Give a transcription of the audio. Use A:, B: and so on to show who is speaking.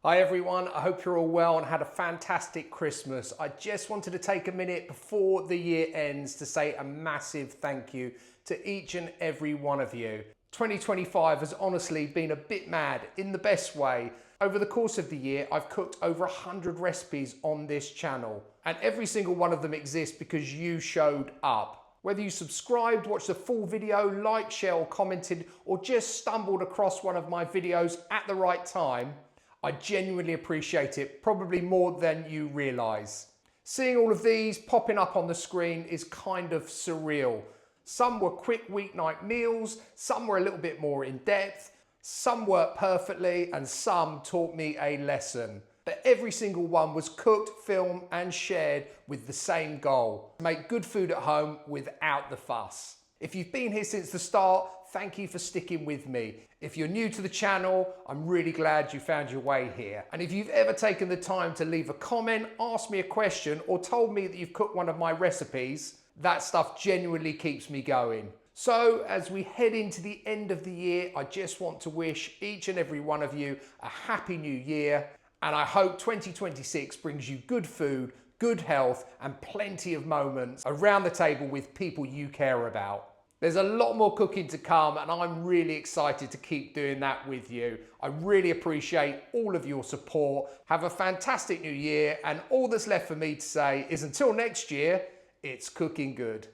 A: Hi everyone, I hope you're all well and had a fantastic Christmas. I just wanted to take a minute before the year ends to say a massive thank you to each and every one of you. 2025 has honestly been a bit mad in the best way. Over the course of the year, I've cooked over 100 recipes on this channel, and every single one of them exists because you showed up. Whether you subscribed, watched the full video, liked, shared or commented, or just stumbled across one of my videos at the right time, I genuinely appreciate it, probably more than you realise. Seeing all of these popping up on the screen is kind of surreal. Some were quick weeknight meals, some were a little bit more in depth, some worked perfectly, and some taught me a lesson. But every single one was cooked, filmed and shared with the same goal: make good food at home without the fuss. If you've been here since the start, thank you for sticking with me. If you're new to the channel, I'm really glad you found your way here. And if you've ever taken the time to leave a comment, ask me a question, or told me that you've cooked one of my recipes, that stuff genuinely keeps me going. So as we head into the end of the year, I just want to wish each and every one of you a happy new year. And I hope 2026 brings you good food, good health, and plenty of moments around the table with people you care about. There's a lot more cooking to come, and I'm really excited to keep doing that with you. I really appreciate all of your support. Have a fantastic new year, and all that's left for me to say is until next year, it's cooking good.